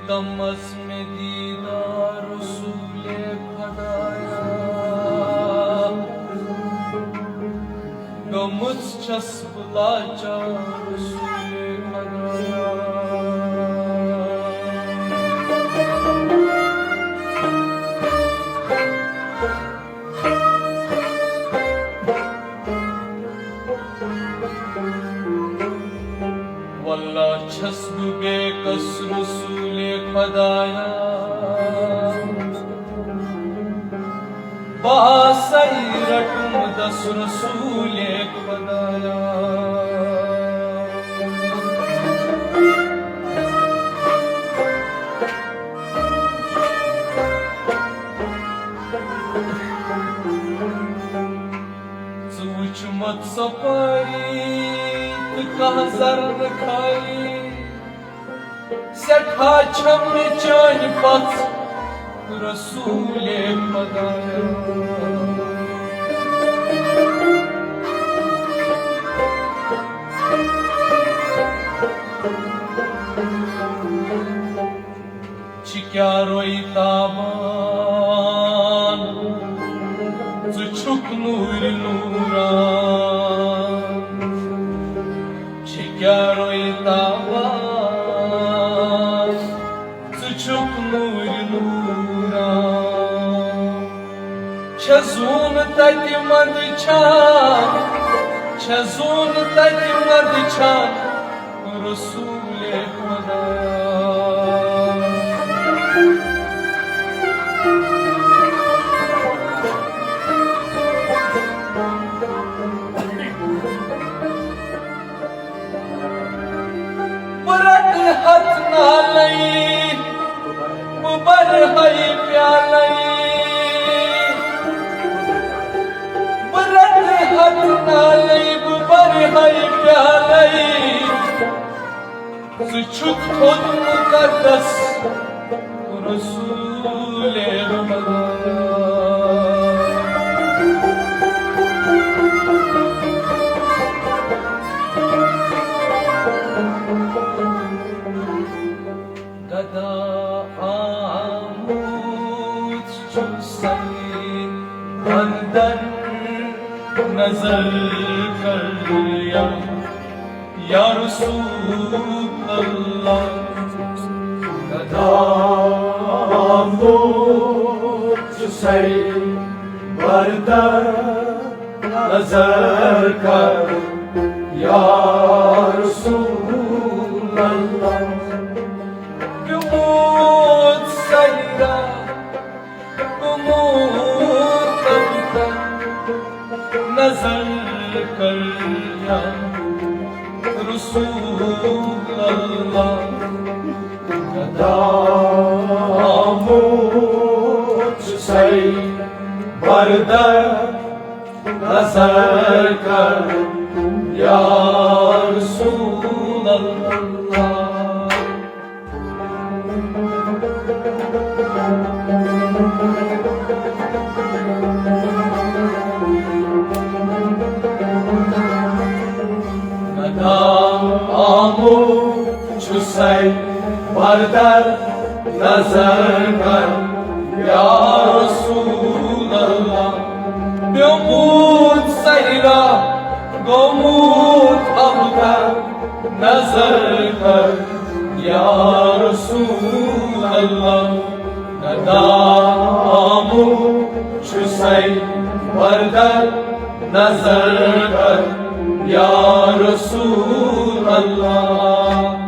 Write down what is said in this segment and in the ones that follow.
तमस में दीदार रसूले खदाया गमुच चस्प लाचा रसूले खदाया वल्ला छस्ब बेकस रसूले खदाया बासैरटुम दस रसूले खदाया सुच मत सपाई कहा जर खाई सखा छम चान पथ रसूले खदाया चिक्या रोई ताबान छुक नूर नूरान चिक्या रोई ताबान छुक नूर नूरान छजून तति मद छान छजून तति मद छान रसूले खदाया बरत हथ नालई मुबर हई प्यालई बरत हथ नालई मुबर हई प्यालई सुछुक खुद मुकद्दस रसूले खदाया गदा आमूद चुसई अंदर नजर कर या रसूल अल्लाह गदा आमूद चुसई अंदर नजर कर या रसूल अल्लाह गमूद सैरा गमूद कविता नजर कर या रसूल अल्लाह गदा आमूद चुसई बरदर नजर कर या रसूल अल्लाह गदा आमूद चुसई बरदर नजर कर या रसूल अल्लाह गमूद सैरा गमूद अबतर नजर कर या रसूल अल्लाह गदा आमूद चुसई बरदर नजर कर या रसूल अल्लाह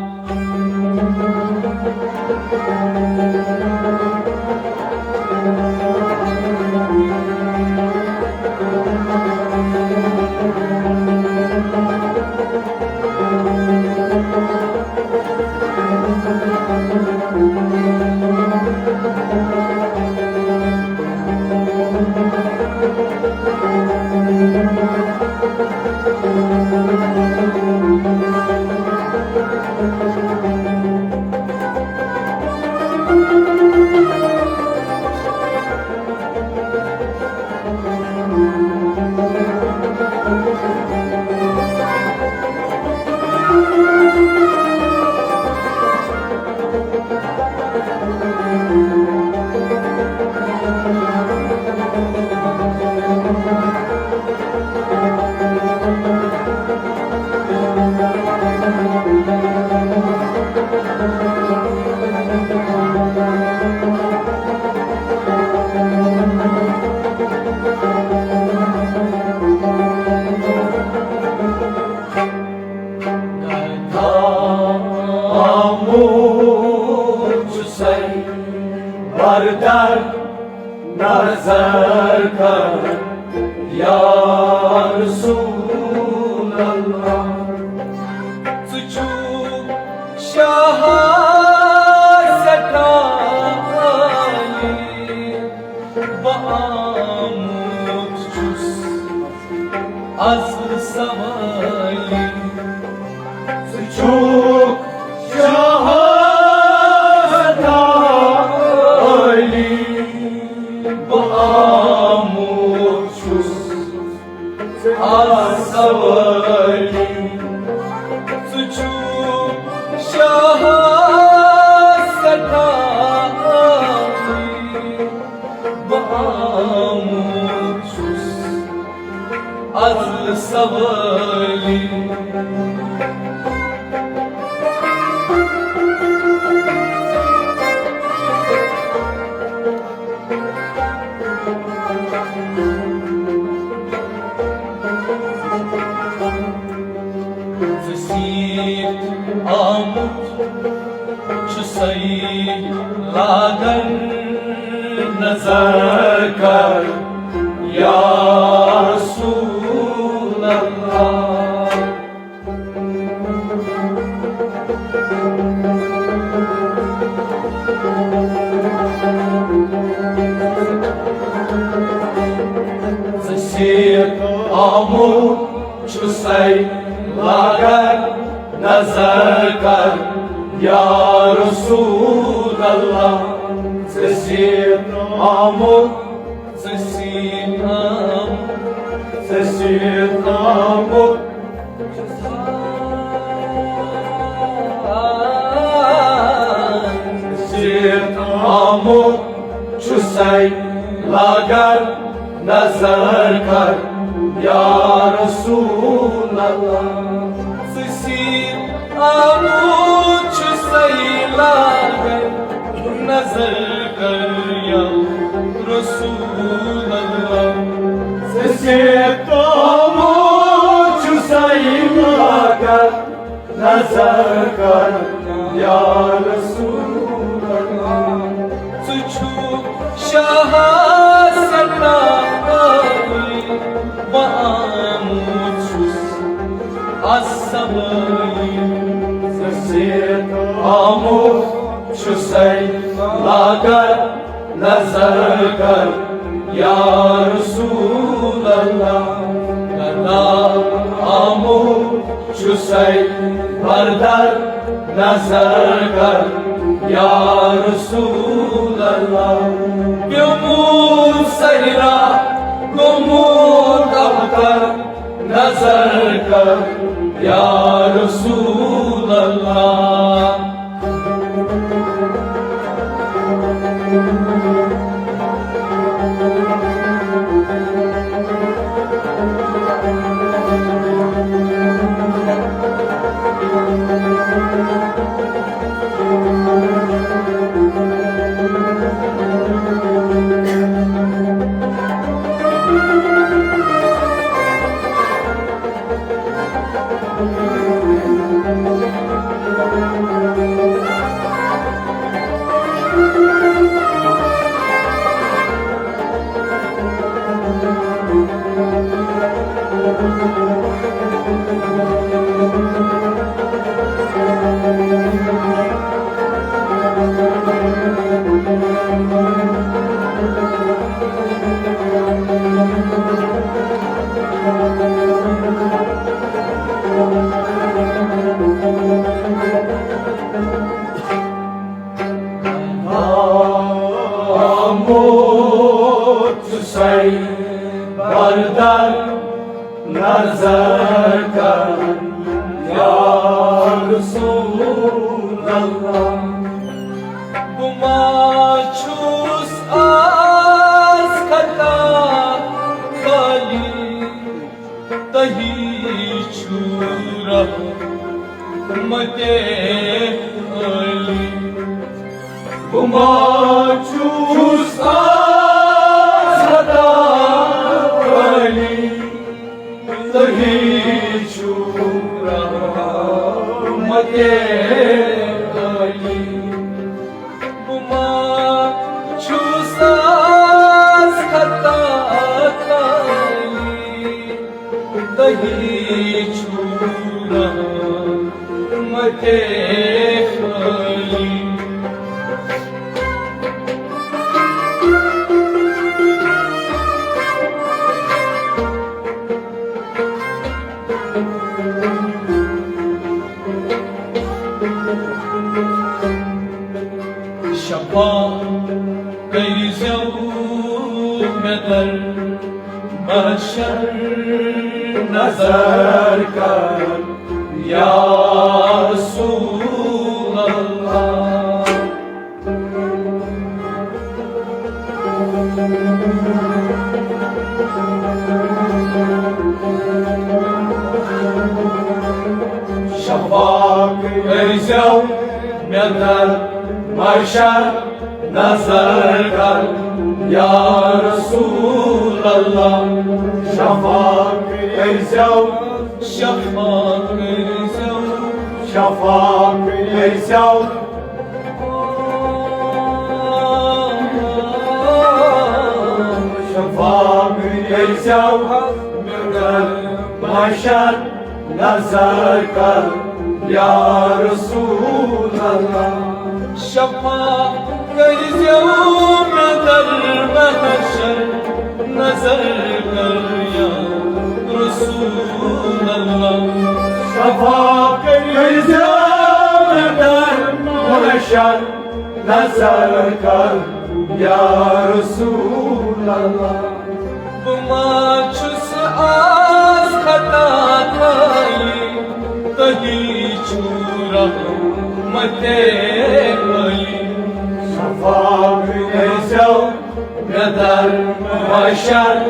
मुझसे बरदर नजर कर या रसूल अल्लाह तुझको शाह सटाली बामुद चुस az savali çok şahadali bamuçuz az savali çok şahadali bamuçuz az savali Amut şu sayı lagan nazar kar ya Resulallah Zasir amut şu sayı lagan nazar kar ya Resulallah Sesir amut Sesir amut Sesir amut Çusay lagar nazar kar ya Resulallah Amut çusaylagan nazar kar ya Resulallah Sesi amut çusaylagan nazar kar ya Resulallah Suçu şaha sakali bamutsuz as-sabali Amut çusay lagar nazar kar ya Resulallah Nana amut çusay bardar nazar kar ya Resulallah Gömur sayra gömur kaptar nazar kar ya Resulallah Say bardar nazar kar ya Resulallah Bu maçuz az kata kali dahi çura mate ali Bu maçuz dahi çura تهایی بما چوساز خطا کالی دهی چورا متهایی شفا گریزم در محشر نظر کن یا رسول الله شفا گریزم در محشر نظر کن یا رسول الله شفاق ایزو شفاق ایزو شفاق ایزو شفاق ایزو در محشر نظر کن یا رسول الله شفاق گریزم در محشر نظر کر یا رسول الله شفاق گریزم در محشر نظر کر یا رسول الله بما چوس از خطا کایی دهی چورا متهایی شفاق ایزو در محشر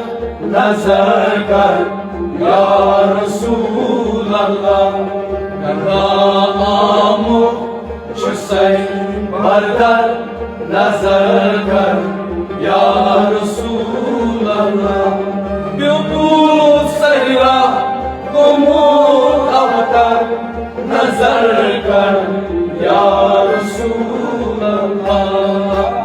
نظر کن یا رسول الله کرامو چوسی بردر نظر کن یا رسول الله بیمو سیرا گمو اوتر نظر کن یا رسول الله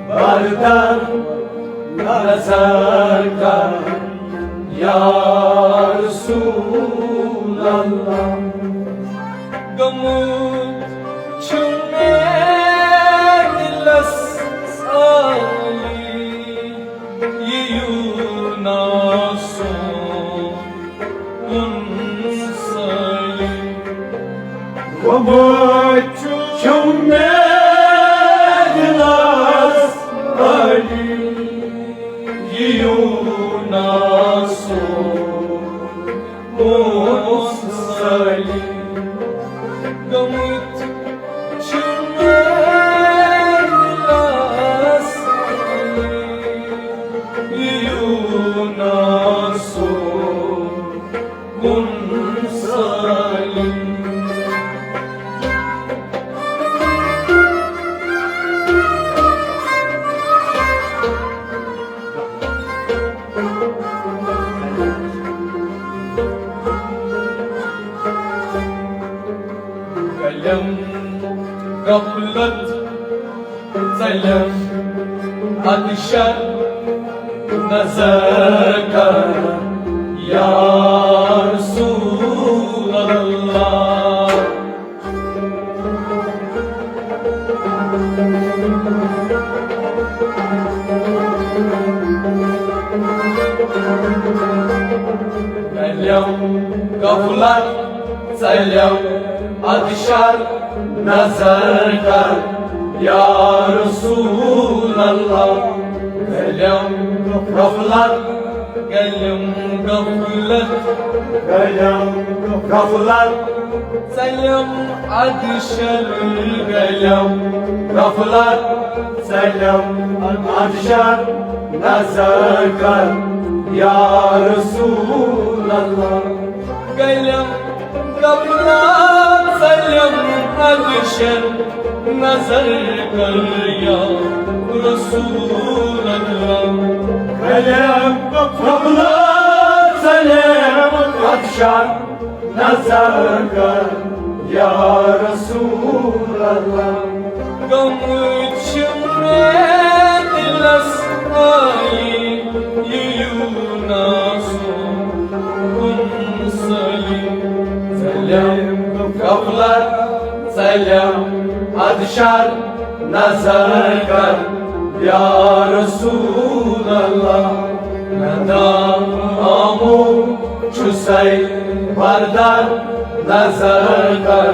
بردر نظر کن یا رسول الله گمود چونه دلس سالی یوناسو انسالی گمود چونه غفلت ظلم عطشت نظر کن اليوم غفلت سلم أدشر نظر کر یا رسول الله اليوم غفلت سلم أدشر غفلت سلم أدشر نظر کر یا رسول الله قلم غفلت سلم أدشر نظر کر یا رسول الله قلم غفلت سلم أدشر نظر کر یا رسول الله غم içimde dilasmayı سلم غفلت سلم أدشر نظر کر یا رسول الله ندامو چوسای بردار نظر کر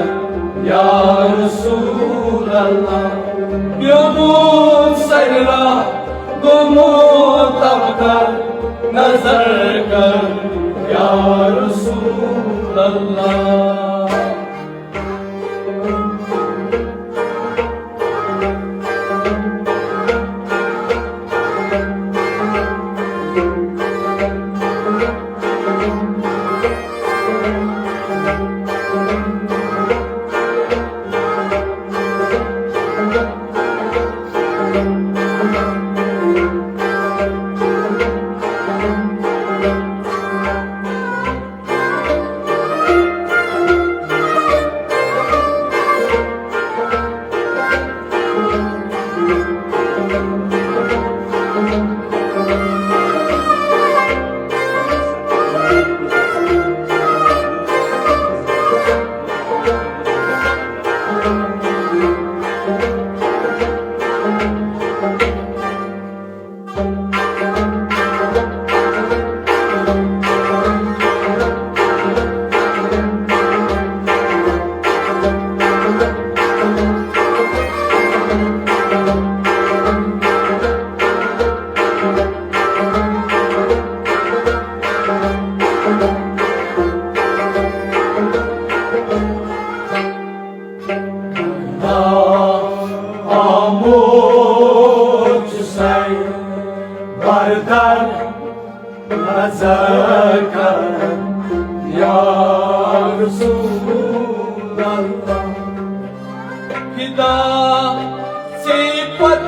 یا رسول الله یومون سیرا گمون تبکر نظر کر یا رسول الله بردار نظر کر یا رسول الله فدا صفت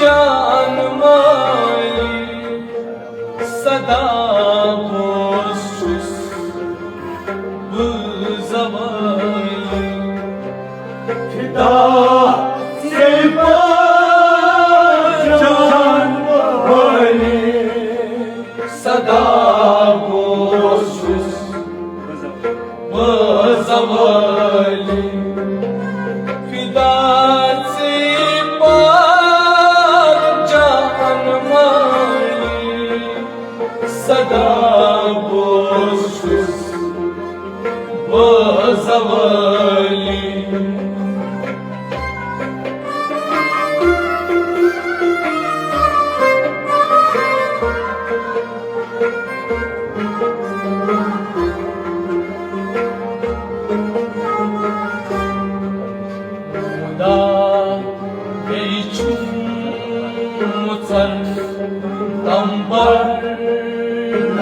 جان مالی صدا بوشش بزمانی فدا صدا بوشش بزمانی فدا صفات جان مالی صدا بوشش بزمانی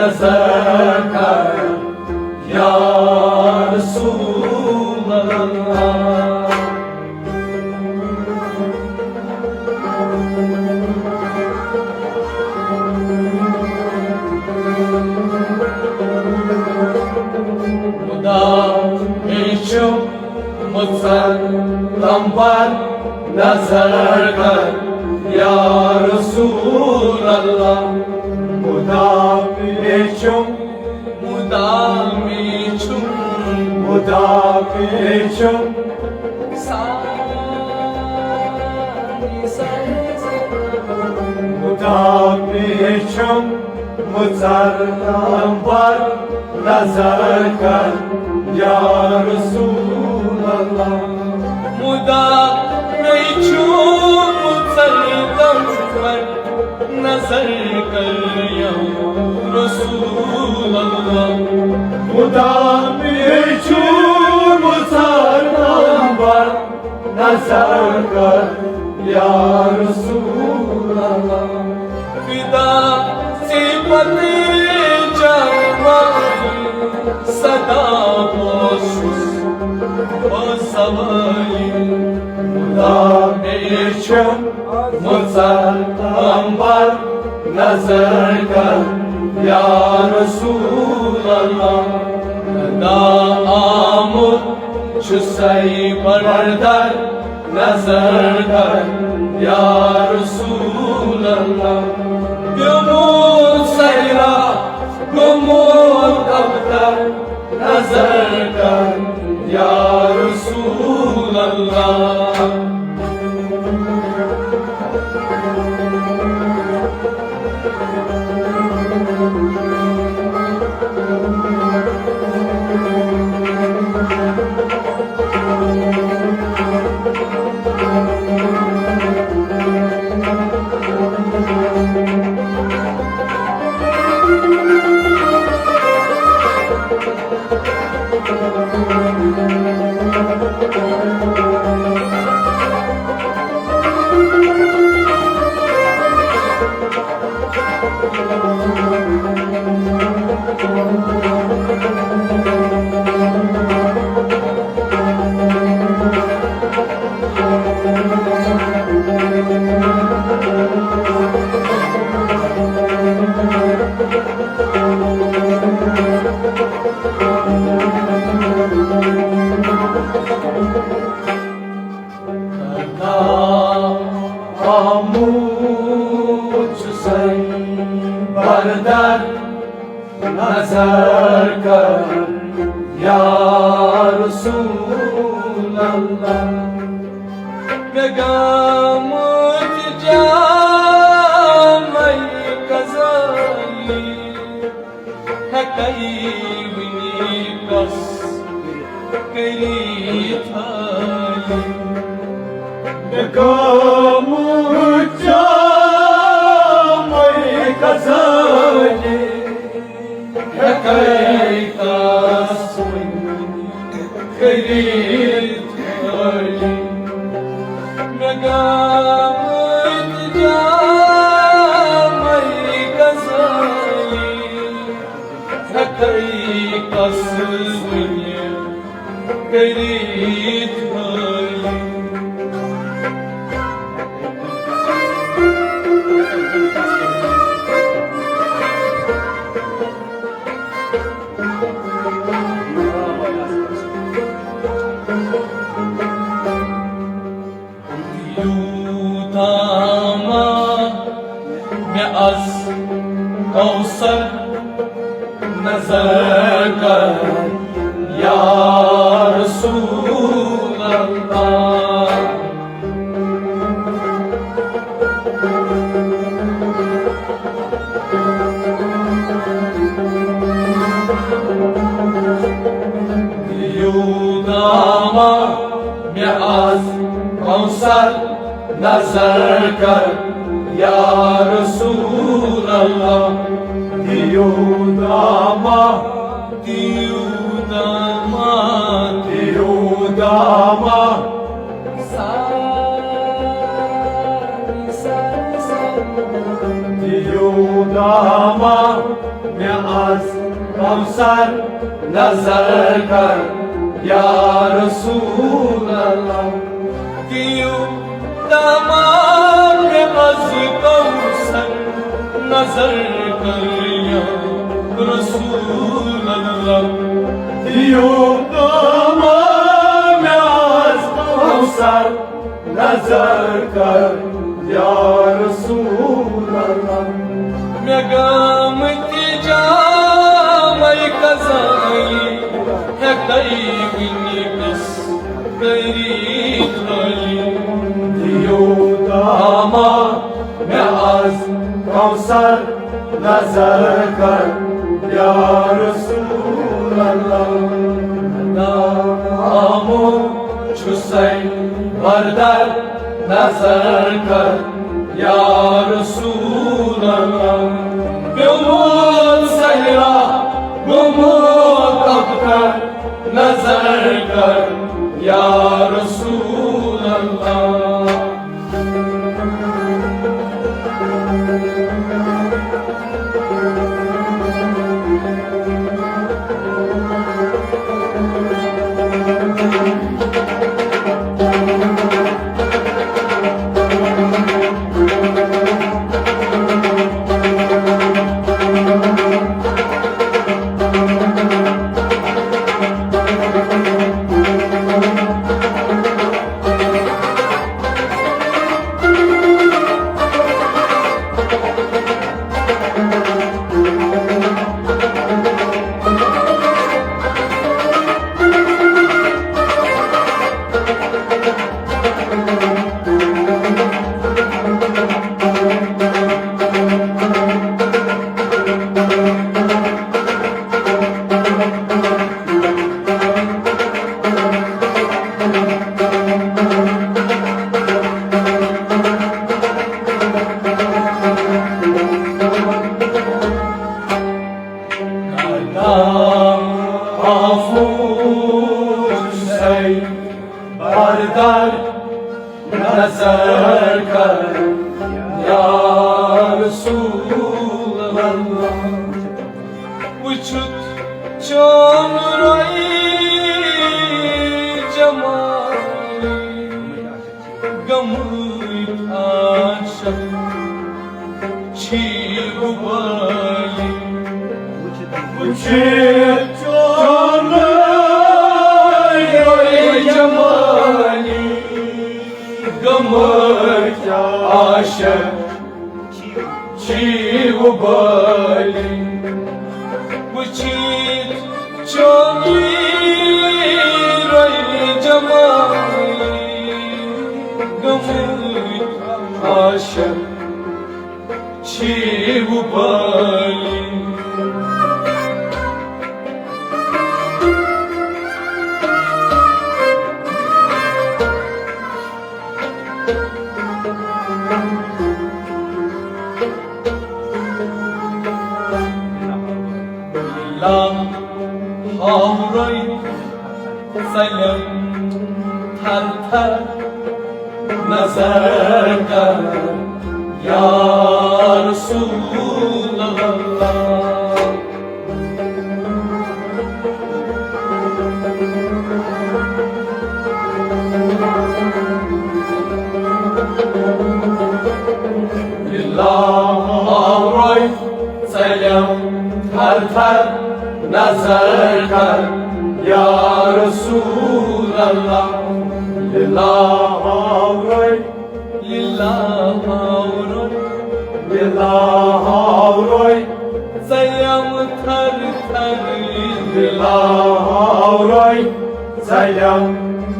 نظر کر یا رسول الله مدام ایشم مسلم بر نظر کر یا رسول الله مدافعشم مدافعشم मुसल्लम पर नजर कर या रसूल अल्लाह मुदा नहीं छूम मुसल्लम पर नजर कर या रसूल अल्लाह मुदा नहीं छूम मुसल्लम पर नजर कर या रसूल अल्लाह फिदा सिपते जावा सदा बोशुस बसवाई मुदा मेशम मुसल्लम पर नजर कर या रसूल अल्लाह दा आमुद शुसई बरदर नजर कर या रसूल अल्लाह गुमूद सैरा गुमूद अब्तर नजर कर या रसूल अल्लाह बरदर नजर कर या रसूल अल्लाह बेगमत जामई कज़ाई है कई विनी कस कई थाई बेगमत जामई कज़ाई है कई कस कई थाई बेगमत जामई कज़ाई है कई कस कई थाई कौसर नजर कर या रसूल अल्लाह यूदामा में आज कौसर नजर कर या रसूल अल्लाह दियोदामा दियोदामा दियोदामा दियोदामा में आज कौसर नजर कर या रसूल अल्लाह दियोदामा कौसर नजर कर या रसूल अल्लाह दियोदामा में आज कौसर नजर कर या रसूल अल्लाह मैं गामती जामई कज़ाई है कई विनी कस कई थाई दियोदामा में आज कौसर नजर कर या रसूल अल्लाह नामो हुसैन बरदर नजर कर या रसूल अल्लाह गुमूल सहरा गुमूल अख्तर नजर कर या रसूल अल्लाह बरदर नजर कर या रसूल अल्लाह वुचुत चोमराई जमाली गमुत आशा छिबुबाली वुचुत आशा छिबुबाली वुचित चोमराई जमाली गमुत आशा छिबुबाली हावराई सयम थर थर नजर कर या रसूल अल्लाह हावराई सयम थर थर नजर कर या रसूल अल्लाह लिल्लाह हावराई लिल्लाह हावराई सयम थर थर लिल्लाह हावराई सयम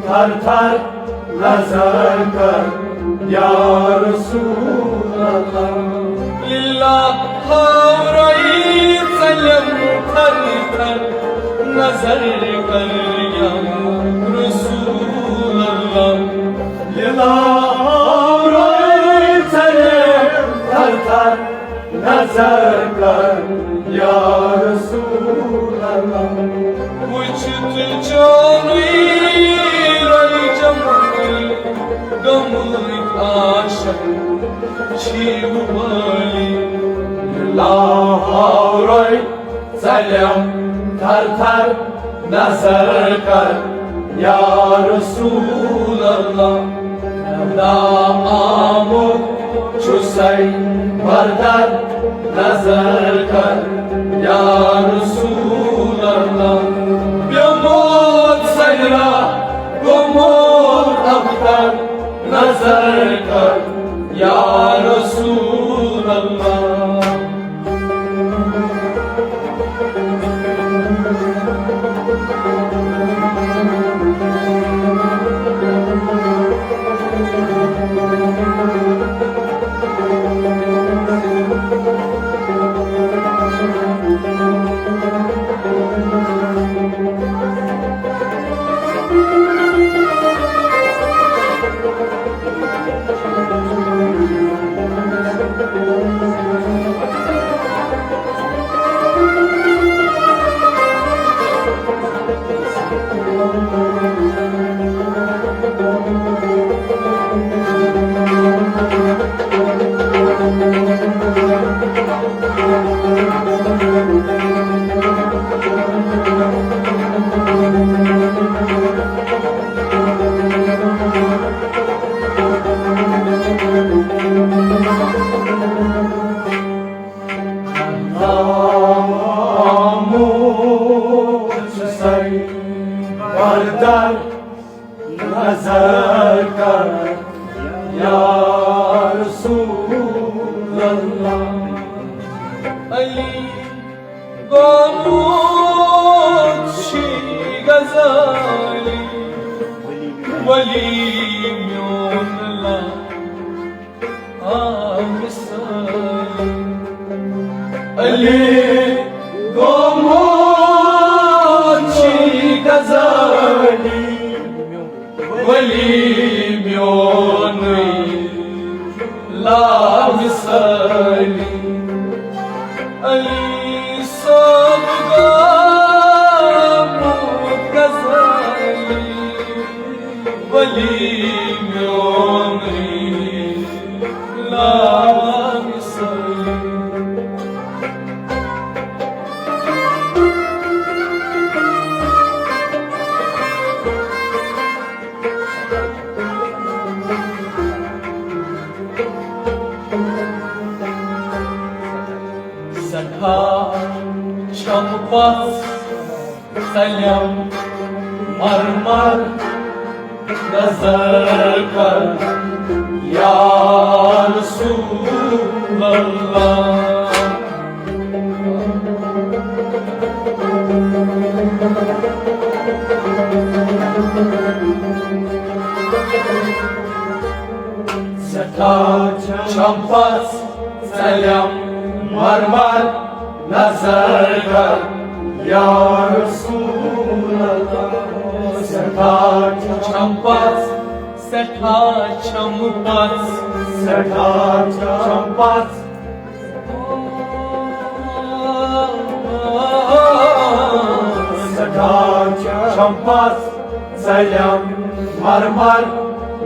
थर थर नजर कर या रसूल अल्लाह लिल्लाह हावराई सयम थर थर नजर कर या रसूल अल्लाह लिल्लाह हावराई सयम थर थर नजर कर या रसूल अल्लाह वुचुत चोमराई जमाली गमुत आशा छिबुबाली लिल्लाह हावराई सयम थर थर नजर कर या रसूल अल्लाह नामो हुसैन बरदर नजर कर या रसूल अल्लाह गुमूल सहरा गुमूल अख्तर नजर कर या रसूल अल्लाह मुझसे बरदर नजर कर या रसूल अल्लाह अली गोमुची गजाली वली म्योनला आमिसाली अली गोमुची गजाली वली म्योनला मिसाली अली सबगा गजाली वली म्योनला मिसाली सखा चंपत सलम मरमर नजर कर या रसूल अल्लाह सखा चंपत सलम मरमर नजर कर या रसूल अल्लाह सठा चंपत सठा चंपत सठा चंपत सठा चंपत सलम मरमर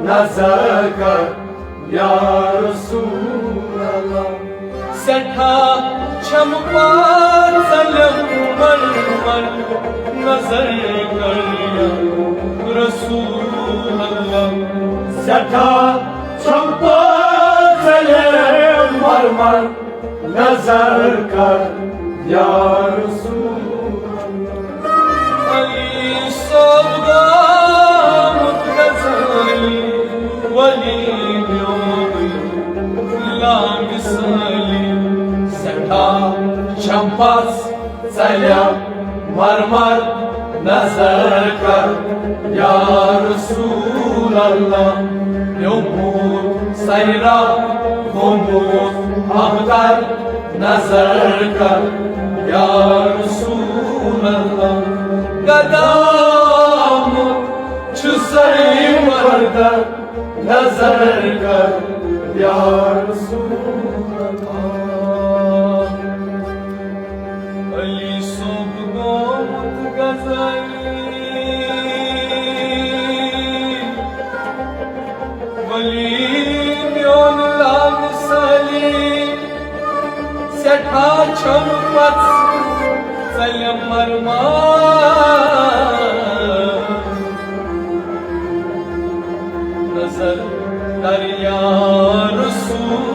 नजर कर या रसूल अल्लाह सठा चंपत सलम मरमर नजर कर या रसूल अल्लाह सठा चंपत सलम मरमर नजर कर या रसूल अल्लाह अली सबगा मुतगजाली वली ला मिसाली सठा चंपत सलम मरमर नजर कर या रसूल अल्लाह यमूर सैरा गुमूर अबतर नजर कर या रसूल अल्लाह कदम छुसई बरदर नजर कर या रसूल अल्लाह अली सबगा मुतगजाली वली म्योनला मिसाली सठा चंपत सलम मरमर नजर कर या रसूल